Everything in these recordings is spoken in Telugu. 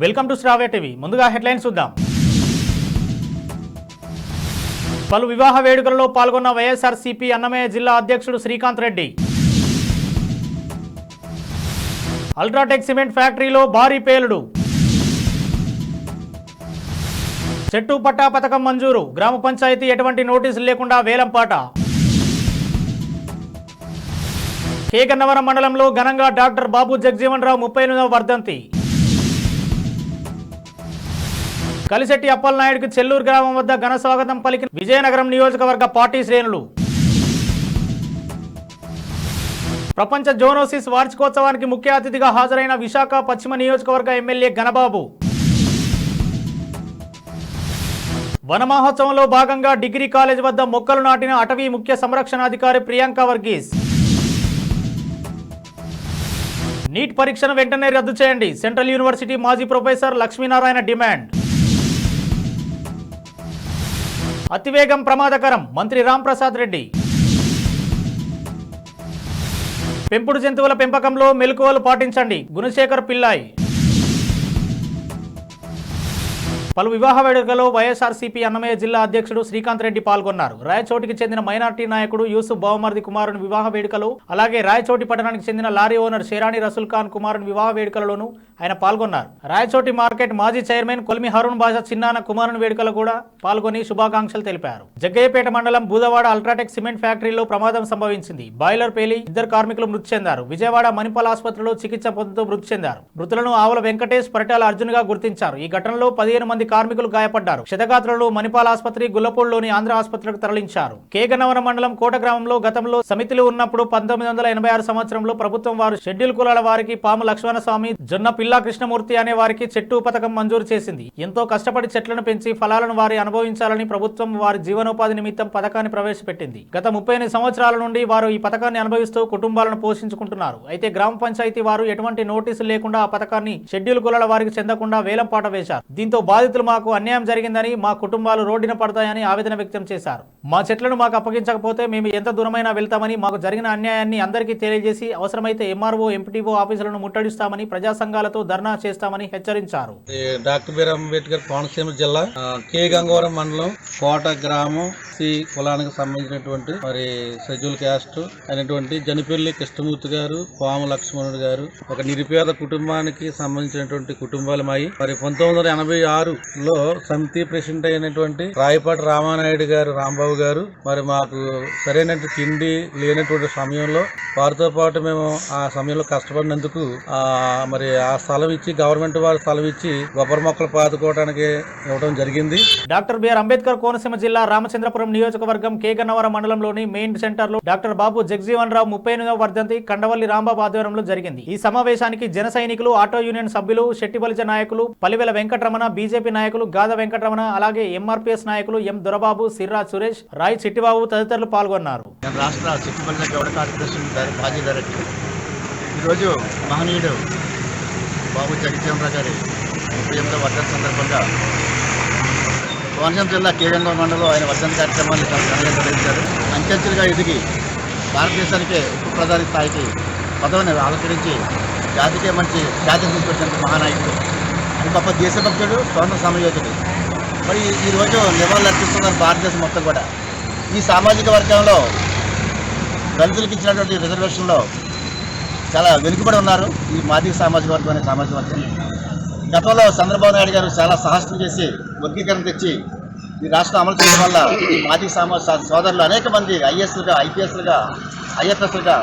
Welcome to Shravya TV. ముందుగా హెడ్లైన్స్ చూద్దాం. పలు వివాహ వేడుకలలో పాల్గొన్న వైఎస్ఆర్సీపీ అన్నమయ్య జిల్లా అధ్యక్షుడు శ్రీకాంత్ రెడ్డి. అల్ట్రాటెక్ సిమెంట్ ఫ్యాక్టరీలో భారీ పేలుడు. చెట్టు పట్టా పథకం మంజూరు. గ్రామ పంచాయతీ ఎటువంటి నోటీసులు లేకుండా వేలంపాట. కేగన్నవరం మండలంలో ఘనంగా డాక్టర్ బాబు జగజీవన్ రావు 38వ వర్ధంతి. కలిశెట్టి అప్పలనాయుడుకు చెల్లూరు గ్రామం వద్ద ఘన స్వాగతం పలికిన విజయనగరం నియోజకవర్గ పార్టీ శ్రేణులు. ప్రపంచ జోనోసిస్ వార్షికోత్సవానికి ముఖ్య అతిథిగా హాజరైన విశాఖ పశ్చిమ నియోజకవర్గ ఎమ్మెల్యే ఘనబాబు. వన మహోత్సవంలో భాగంగా డిగ్రీ కాలేజ్ వద్ద మొక్కలు నాటిన అటవీ ముఖ్య సంరక్షణాధికారి ప్రియాంక వర్గీస్. నీట్ పరీక్షను వెంటనే రద్దు చేయండి. సెంట్రల్ యూనివర్సిటీ మాజీ ప్రొఫెసర్ లక్ష్మీనారాయణ డిమాండ్. అతివేగం ప్రమాదకరం. మంత్రి రాంప్రసాద్ రెడ్డి. పెంపుడు జంతువుల పెంపకంలో మెలకువలు పాటించండి. గుణశేఖర్ పిల్లాయ్. పలు వివాహ వేడుకలో వైఎస్ఆర్సీపీ అన్నమయ్య జిల్లా అధ్యక్షుడు శ్రీకాంత్ రెడ్డి పాల్గొన్నారు. రాయచోటికి చెందిన మైనార్టీ నాయకుడు యూసుఫ్ బావమర్ది కుమారుని వివాహ వేడుకలో, అలాగే రాయచోటి పట్టణానికి చెందిన లారీ ఓనర్ షేరాణి రసూల్ ఖాన్ కుమారుని వివాహ వేడుకలలోనూ ఆయన పాల్గొన్నారు. రాయచోటి మార్కెట్ మాజీ చైర్మన్ కొల్మి హరుణ్ బాషా చిన్నాన కుమారుని వేడుకలో కూడా పాల్గొని శుభాకాంక్షలు తెలిపారు. జగ్గయ్యపేట మండలం బూదవాడ అల్ట్రాటెక్ సిమెంట్ ఫ్యాక్టరీలో ప్రమాదం సంభవించింది. బాయిలర్ పేలి 2 కార్మికులు మృతి చెందారు. విజయవాడ మణిపాల్ ఆసుపత్రిలో చికిత్స పొందుతూ మృతి చెందారు. మృతులను ఆవుల వెంకటేష్, పరిటాల అర్జున్ గా గుర్తించారు. ఈ ఘటనలో 15 మంది కార్మికులు గాయపడ్డారు. క్షతగాత్రులను మణిపాల్ ఆసుపత్రి, గుల్లపూడిలోని ఆంధ్ర ఆసుపత్రికి తరలించారు. కేగన్నవరం మండలం కోట గ్రామంలో గతంలో సమితిలు ఉన్నప్పుడు 1986 సంవత్సరంలో ప్రభుత్వం వారు షెడ్యూల్ కులాల వారికి పాము లక్ష్మణస్వామి, జొన్న పిల్లా కృష్ణమూర్తి అనే వారికి చెట్టు పథకం మంజూరు చేసింది. ఎంతో కష్టపడి చెట్లను పెంచి ఫలాలను వారి అనుభవించాలని ప్రభుత్వం వారి జీవనోపాధి నిమిత్తం పథకాన్ని ప్రవేశపెట్టింది. గత 38 సంవత్సరాల నుండి వారు ఈ పథకాన్ని అనుభవిస్తూ కుటుంబాలను పోషించుకుంటున్నారు. అయితే గ్రామ పంచాయతీ వారు ఎటువంటి నోటీసులు లేకుండా ఆ పథకాన్ని షెడ్యూల్ కులాల వారికి చెందకుండా వేలంపాట వేశారు. దీంతో బాధితులు మాకు అన్యాయం జరిగిందని, మా కుటుంబాలు రోడ్డున పడతాయని ఆవేదన వ్యక్తం చేశారు. మా చెట్లను మాకు అప్పగించకపోతే మేము ఎంత దూరమైనా వెళ్తామని, మాకు జరిగిన అన్యాయాన్ని అందరికీ తెలియజేసి అవసరమైతే ఎంఆర్ఓ, ఎంపీటీఓ ఆఫీసులను ముట్టడిస్తామని, ప్రజా సంఘాలతో ధర్నా చేస్తామని హెచ్చరించారు. డాక్టర్ బిఆర్ అంబేద్కర్ కోనసీమ జిల్లా కే గంగవరం మండలం కోట గ్రామం కులానికి సంబంధించినటువంటి మరి షెడ్యూల్ క్యాస్ట్ అయినటువంటి జనిపెల్లి కృష్ణమూర్తి గారు, పాము లక్ష్మణుడు గారు ఒక నిరుపేద కుటుంబానికి సంబంధించినటువంటి కుటుంబాలమై మరి 1986లో సమితి ప్రెసిడెంట్ అయినటువంటి రాయపాటి రామానాయుడు గారు, రాంబాబు గారు మరి మాకు సరైన తిండి లేనటువంటి సమయంలో వారితో పాటు మేము ఆ సమయంలో కష్టపడినందుకు మరి ఆ స్థలం ఇచ్చి, గవర్నమెంట్ వారి స్థలం ఇచ్చి కొబ్బరి మొక్కలు పాతుకోవడానికి ఇవ్వడం జరిగింది. డాక్టర్ బిఆర్ అంబేద్కర్ కోనసీమ జిల్లా రామచంద్రపురం నియోజకవర్గం కేగన్నవరం మండలంలోని మెయిన్ సెంటర్ లో డాక్టర్ బాబు జగజీవన్ రావు 38వ వర్ధంతి కండవల్లి రాంబాబు ఆధ్వర్యంలో జరిగింది. ఈ సమావేశానికి జన సైనికులు, ఆటో యూనియన్ సభ్యులు, శెట్టిబలిజ నాయకులు, పలివెల వెంకటరమణ, బీజేపీ నాయకులు గాద వెంకటరమణ, అలాగే ఎంఆర్పీఎస్ నాయకులు ఎం దొరబాబు, సిర్రా సురేష్, రాయ్ చిట్టిబాబు తదితరులు పాల్గొన్నారు. ఈరోజు మహనీయుడు బాబు జగజీవన్ రావు గారి 38వ వర్ధంతి సందర్భంగా కోనసీమ జిల్లా కేగంగవరం మండలంలో ఆయన వర్ధంతి కార్యక్రమాన్ని నిర్వహించారు. అంచెంచెలుగా ఎదిగి భారతదేశానికే ఉప ప్రధాని స్థాయికి పదవిని ఆవిష్కరించి జాతికే మంచి జాతిని తీసుకొచ్చిన మహానాయకుడు, అది గొప్ప దేశభక్తుడు, స్వాతంత్ర సమయోధుడు. మరి ఈరోజు నివాళులు అర్పిస్తున్నారు భారతదేశం మొత్తం కూడా. ఈ సామాజిక వర్గంలో దళితులకు ఇచ్చినటువంటి రిజర్వేషన్లో చాలా వెనుకబడి ఉన్నారు ఈ మాదిగ సామాజిక వర్గం అనే సామాజిక వర్గం. గతంలో చంద్రబాబు నాయుడు గారు చాలా సాహసం చేసి వర్గీకరణ తెచ్చి ఈ రాష్ట్రం అమలు చేయడం వల్ల మాదిగ సోదరులు అనేక మంది ఐఏఎస్లుగా, ఐపీఎస్లుగా, ఐఎఫ్ఎస్లుగా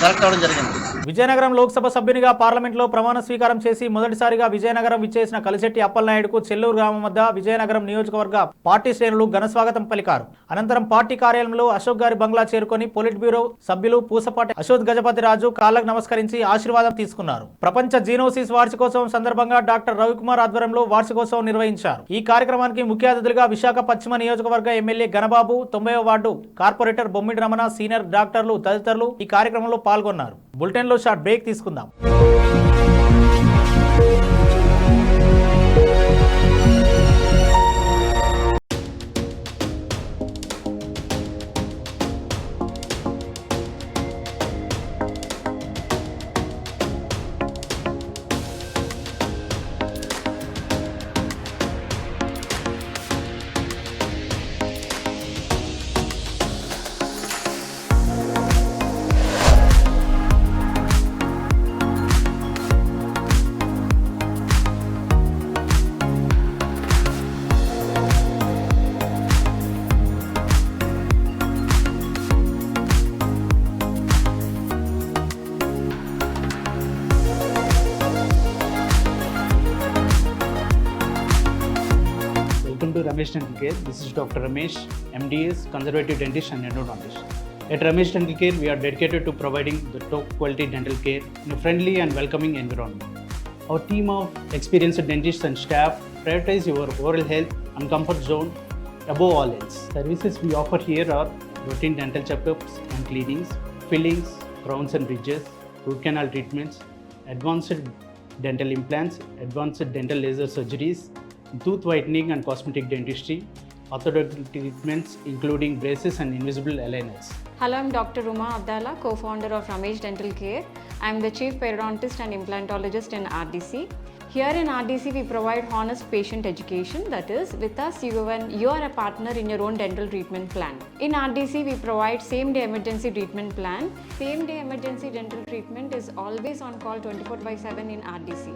సెలెక్ట్ అవ్వడం జరిగింది. విజయనగరం లోక్సభ సభ్యునిగా పార్లమెంట్లో ప్రమాణ స్వీకారం చేసి మొదటిసారిగా విజయనగరం విచ్చేసిన కలిశెట్టి అప్పలనాయుడుకు చెల్లూరు గ్రామం వద్ద విజయనగరం నియోజకవర్గ పార్టీ శ్రేణులు ఘనస్వాగతం పలికారు. అనంతరం పార్టీ కార్యాలయంలో అశోక్ గారి బంగ్లా చేరుకొని పొలిట్ బ్యూరో సభ్యులు పూసపాటి అశోక్ గజపతి రాజు కాళ్లకు నమస్కరించి ఆశీర్వాదం తీసుకున్నారు. ప్రపంచ జీనోసిస్ వార్షికోత్సవం సందర్భంగా డాక్టర్ రవికుమార్ ఆధ్వర్యంలో వార్షికోత్సవం నిర్వహించారు. ఈ కార్యక్రమానికి ముఖ్య అతిథులుగా విశాఖ పశ్చిమ నియోజకవర్గ ఎమ్మెల్యే ఘనబాబు, 90వ వార్డు కార్పొరేటర్ బొమ్మిడి రమణ, సీనియర్ డాక్టర్లు తదితరులు ఈ కార్యక్రమంలో పాల్గొన్నారు. బులెటిన్ లో షార్ట్ బ్రేక్ తీసుకుందాం. Ramesh Dental Care. This is Dr. Ramesh, MDS, Conservative Dentist and Endodontist. At Ramesh Dental Care, we are dedicated to providing the top quality dental care in a friendly and welcoming environment. Our team of experienced dentists and staff prioritize your oral health and comfort zone above all else. Services we offer here are routine dental checkups and cleanings, fillings, crowns and bridges, root canal treatments, advanced dental implants, advanced dental laser surgeries, tooth whitening and cosmetic dentistry, orthodontic treatments including braces and invisible aligners. Hello, I'm Dr. Ruma Abdallah, co-founder of Ramesh Dental Care. I'm the chief periodontist and implantologist in RDC. Here in RDC, we provide honest patient education. That is, with us, you are a partner in your own dental treatment plan. In RDC, we provide same-day emergency treatment plan. Same-day emergency dental treatment is always on call 24/7 in RDC.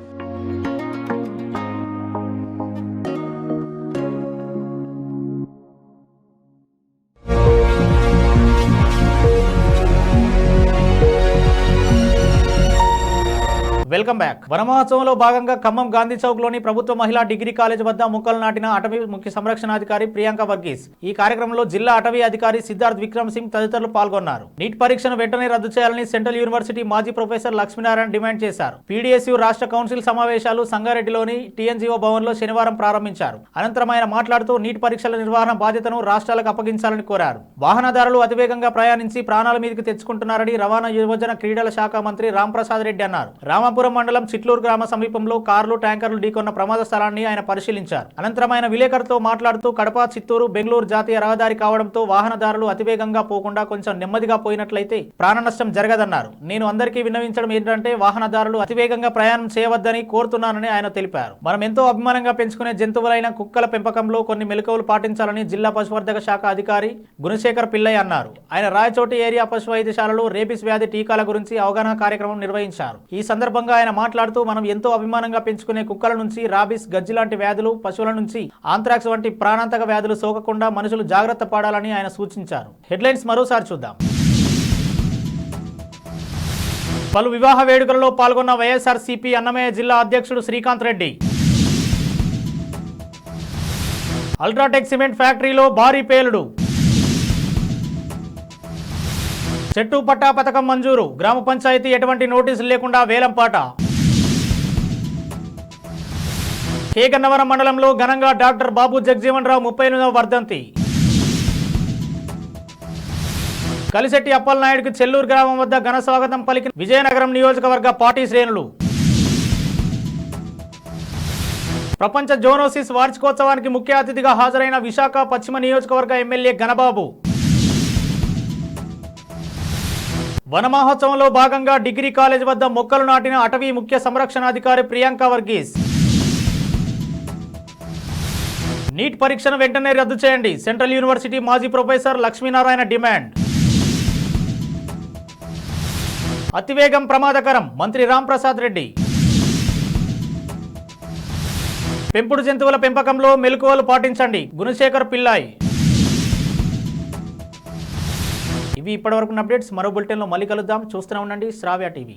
Welcome back. వనమహోత్సవంలో భాగంగా ఖమ్మం గాంధీ చౌక్ లోని ప్రభుత్వ మహిళా డిగ్రీ కాలేజ్ వద్ద మొక్కలు నాటిన అటవీ ముఖ్య సంరక్షణాధికారి ప్రియాంక వర్గీస్. ఈ కార్యక్రమంలో జిల్లా అటవీ అధికారి సిద్ధార్థ్ విక్రమ్ సింగ్ తదితరులు పాల్గొన్నారు. నీట్ పరీక్షను వెంటనే రద్దు చేయాలని సెంట్రల్ యూనివర్సిటీ మాజీ ప్రొఫెసర్ లక్ష్మీనారాయణ డిమాండ్ చేశారు. పీడీఎస్యూ రాష్ట్ర కౌన్సిల్ సమావేశాలు సంగారెడ్డిలోని టీఎన్జీఓ భవన్లో శనివారం ప్రారంభించారు. అనంతరం ఆయన మాట్లాడుతూ నీట్ పరీక్షల నిర్వహణ బాధ్యతను రాష్ట్రాలకు అప్పగించాలని కోరారు. వాహనదారులు అతివేగంగా ప్రయాణించి ప్రాణాల మీదకి తెచ్చుకుంటున్నారని రవాణా యువజన క్రీడల శాఖ మంత్రి రాంప్రసాద్ రెడ్డి అన్నారు. రామాపురం మండలం చిట్లూరు గ్రామ సమీపంలో కార్లు ట్యాంకర్లు ఢీకొన్న ప్రమాద స్థలాన్ని ఆయన పరిశీలించారు. అనంతరం ఆయన విలేకరులతో మాట్లాడుతూ కడప, చిత్తూరు, బెంగళూరు జాతీయ రహదారి కావడంతో వాహనదారులు అతివేగంగా పోకుండా కొంచెం నెమ్మదిగా పోయినట్లయితే ప్రాణ నష్టం జరగదన్నారు. నేను అందరికీ విన్నవించడం ఏంటంటే వాహనదారులు అతివేగంగా ప్రయాణం చేయవద్దని కోరుతున్నానని ఆయన తెలిపారు. మనం ఎంతో అభిమానంగా పెంచుకునే జంతువులైన కుక్కల పెంపకంలో కొన్ని మెలకువలు పాటించాలని జిల్లా పశువర్ధక శాఖ అధికారి గుణశేఖర్ పిల్లయ్య అన్నారు. ఆయన రాయచోటి ఏరియా పశు వైద్యశాలలో రేబిస్ వ్యాధి టీకాల గురించి అవగాహన కార్యక్రమం నిర్వహించారు. ఈ సందర్భంగా ఆయన మాట్లాడుతూ మనం ఎంతో అభిమానంగా పెంచుకునే కుక్కల నుంచి రాబిస్, గజ్జి లాంటి వ్యాధులు, పశువుల నుంచి ఆంథ్రాక్స్ వంటి ప్రాణాంతక వ్యాధులు సోకకుండా మనుషులు జాగ్రత్త పడాలని ఆయన సూచించారు. హెడ్లైన్స్ మరోసారి చూద్దాం. పలు వివాహ వేడుకలలో పాల్గొన్న వైఎస్ఆర్సీపీ అన్నమయ్య జిల్లా అధ్యక్షుడు శ్రీకాంత్ రెడ్డి. అల్ట్రాటెక్ సిమెంట్ ఫ్యాక్టరీలో భారీ పేలుడు. చెట్టు పట్టా పథకం మంజూరు. గ్రామ పంచాయతీ ఎటువంటి నోటీసులు లేకుండా వేలంపాట. కే గన్నవరం మండలంలో ఘనంగా డాక్టర్ బాబు జగజీవన్ రావు 38వ వర్ధంతి. కలిశెట్టి అప్పలనాయుడుకు చెల్లూరు గ్రామం వద్ద ఘన స్వాగతం పలికిన విజయనగరం నియోజకవర్గ పార్టీ శ్రేణులు. ప్రపంచ జోనోసిస్ వార్షికోత్సవానికి ముఖ్య అతిథిగా హాజరైన విశాఖ పశ్చిమ నియోజకవర్గ ఎమ్మెల్యే ఘనబాబు. వన మహోత్సవంలో భాగంగా డిగ్రీ కాలేజ్ వద్ద మొక్కలు నాటిన అటవీ ముఖ్య సంరక్షణాధికారి ప్రియాంక వర్గీస్. నీట్ పరీక్షను వెంటనే రద్దు చేయండి, సెంట్రల్ యూనివర్సిటీ మాజీ ప్రొఫెసర్ లక్ష్మీనారాయణ డిమాండ్. అతివేగం ప్రమాదకరం, మంత్రి రాంప్రసాద్ రెడ్డి. పెంపుడు జంతువుల పెంపకంలో మెలకువలు పాటించండి, గుణశేఖర్ పిల్లాయ్. ఇవి ఇప్పటివరకు అప్డేట్స్. మరో బులెటిన్లో మళ్ళీ కలుద్దాం. చూస్తూనే ఉండండి శ్రావ్య టీవీ.